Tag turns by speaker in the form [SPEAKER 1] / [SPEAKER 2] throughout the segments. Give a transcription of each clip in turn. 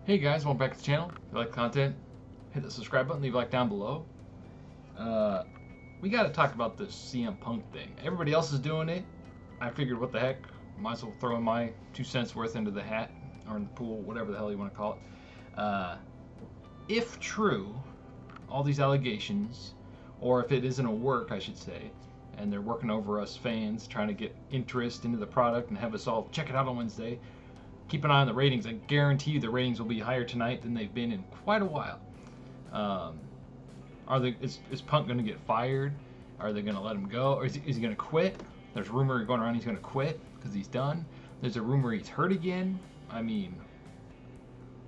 [SPEAKER 1] Hey guys, welcome back to the channel. If you like the content, hit the subscribe button, leave a like down below. We got to talk about this CM Punk thing. Everybody else is doing it. I figured, what the heck, might as well throw in my 2 cents worth into the hat, or in the pool, whatever the hell you want to call it. If true, all these allegations, or if it isn't a work, I should say, and they're working over us fans, trying to get interest into the product and have us all check it out on Wednesday. Keep an eye on the ratings. I guarantee you the ratings will be higher tonight than they've been in quite a while. Is Punk going to get fired? Are they going to let him go? Or is he going to quit? There's a rumor going around he's going to quit because he's done. There's a rumor he's hurt again. I mean,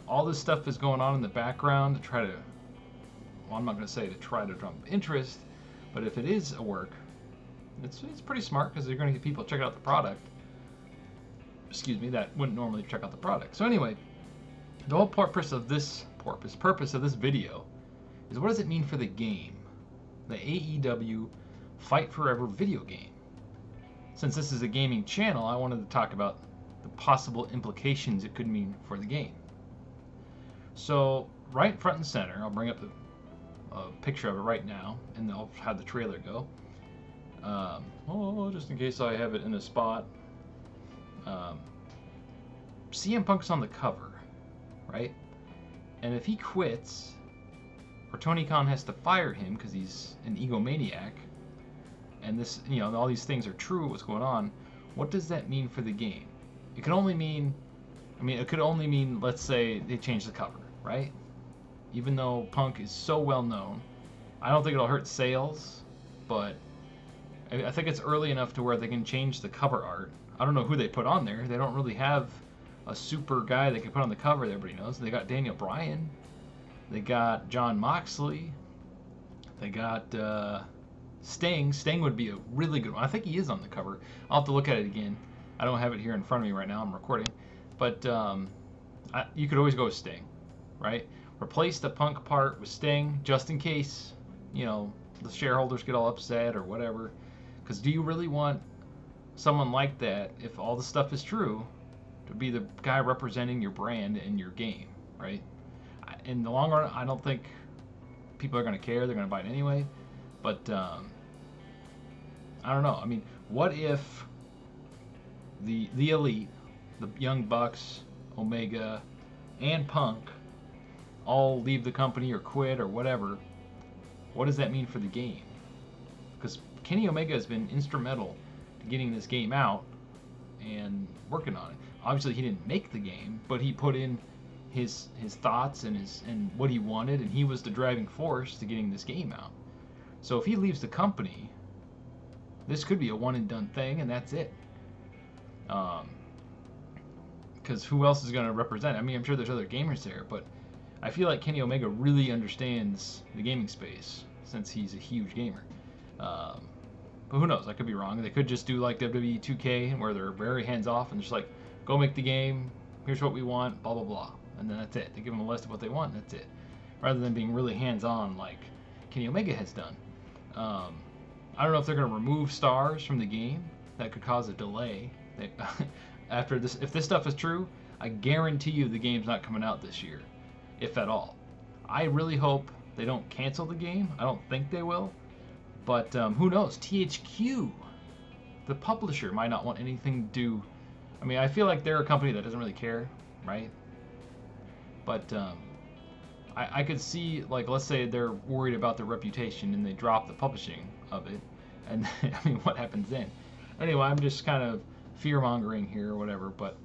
[SPEAKER 1] all this stuff is going on in the background to try to, well, I'm not going to say to try to drum interest, but if it is a work, it's pretty smart because they're going to get people to check out the product. Excuse me, that wouldn't normally check out the product. So anyway, the whole purpose of this video is, what does it mean for the game? The AEW Fight Forever video game. Since this is a gaming channel, I wanted to talk about the possible implications it could mean for the game. So right front and center, I'll bring up a picture of it right now, and I'll have the trailer go. Just in case I have it in a spot. CM Punk's on the cover, right? And if he quits, or Tony Khan has to fire him because he's an egomaniac, and this, all these things are true, what's going on, what does that mean for the game? It could only mean, let's say they change the cover, right? Even though Punk is so well known, I don't think it'll hurt sales, but I think it's early enough to where they can change the cover art. I don't know who they put on there. They don't really have a super guy they can put on the cover that everybody knows. They got Daniel Bryan. They got John Moxley. They got Sting. Sting would be a really good one. I think he is on the cover. I'll have to look at it again. I don't have it here in front of me right now. I'm recording. But you could always go with Sting, right? Replace the Punk part with Sting just in case, the shareholders get all upset or whatever. Because do you really want someone like that, if all the stuff is true, to be the guy representing your brand and your game, right? In the long run, I don't think people are going to care. They're going to buy it anyway. But I don't know. I mean, what if the Elite, the Young Bucks, Omega, and Punk all leave the company or quit or whatever? What does that mean for the game? Because Kenny Omega has been instrumental to getting this game out and working on it. Obviously, he didn't make the game, but he put in his thoughts and what he wanted, and he was the driving force to getting this game out. So if he leaves the company, this could be a one and done thing, and that's it. Because who else is going to represent? I mean, I'm sure there's other gamers there, but I feel like Kenny Omega really understands the gaming space since he's a huge gamer. But who knows? I could be wrong. They could just do like WWE 2K, where they're very hands off and just like, go make the game. Here's what we want. Blah blah blah, and then that's it. They give them a list of what they want. And that's it. Rather than being really hands on like Kenny Omega has done. I don't know if they're going to remove stars from the game. That could cause a delay. After this, if this stuff is true, I guarantee you the game's not coming out this year, if at all. I really hope they don't cancel the game. I don't think they will. But who knows? THQ, the publisher, might not want anything to do. I mean, I feel like they're a company that doesn't really care, right? But I could see, like, let's say they're worried about their reputation and they drop the publishing of it. And, I mean, what happens then? Anyway, I'm just kind of fear-mongering here or whatever. But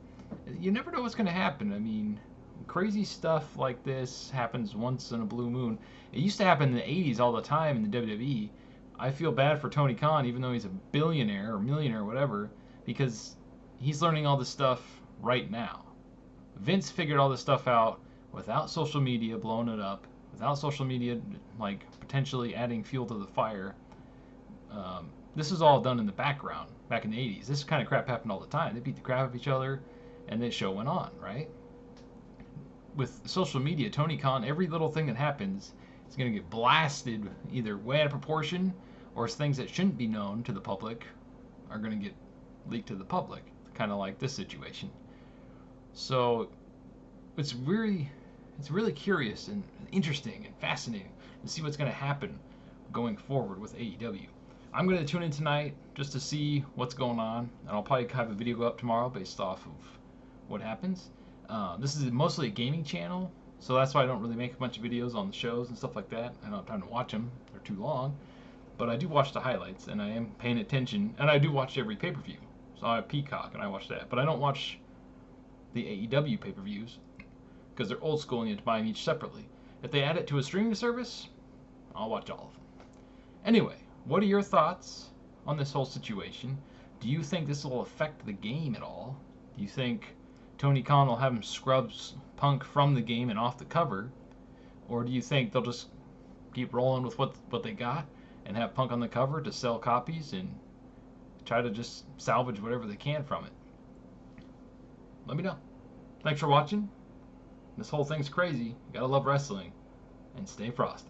[SPEAKER 1] you never know what's going to happen. I mean, crazy stuff like this happens once in a blue moon. It used to happen in the 80s all the time in the WWE. I feel bad for Tony Khan, even though he's a billionaire or millionaire or whatever, because he's learning all this stuff right now. Vince figured all this stuff out without social media blowing it up, without social media like potentially adding fuel to the fire. This was all done in the background back in the 80s. This kind of crap happened all the time. They beat the crap out of each other, and the show went on, right? With social media, Tony Khan, every little thing that happens is going to get blasted either way out of proportion, or things that shouldn't be known to the public are going to get leaked to the public, kind of like this situation. So it's really it's really curious and interesting and fascinating to see what's going to happen going forward with AEW. I'm going to tune in tonight just to see what's going on, and I'll probably have a video go up tomorrow based off of what happens. This is mostly a gaming channel, so that's why I don't really make a bunch of videos on the shows and stuff like that. I don't have time to watch them, they're too long. But I do watch the highlights, and I am paying attention, and I do watch every pay-per-view. So I have Peacock, and I watch that. But I don't watch the AEW pay-per-views, because they're old school and you have to buy them each separately. If they add it to a streaming service, I'll watch all of them. Anyway, what are your thoughts on this whole situation? Do you think this will affect the game at all? Do you think Tony Khan will have him scrub Punk from the game and off the cover? Or do you think they'll just keep rolling with what they got and have Punk on the cover to sell copies and try to just salvage whatever they can from it? Let me know. Thanks for watching. This whole thing's crazy. You gotta love wrestling. And stay frosty.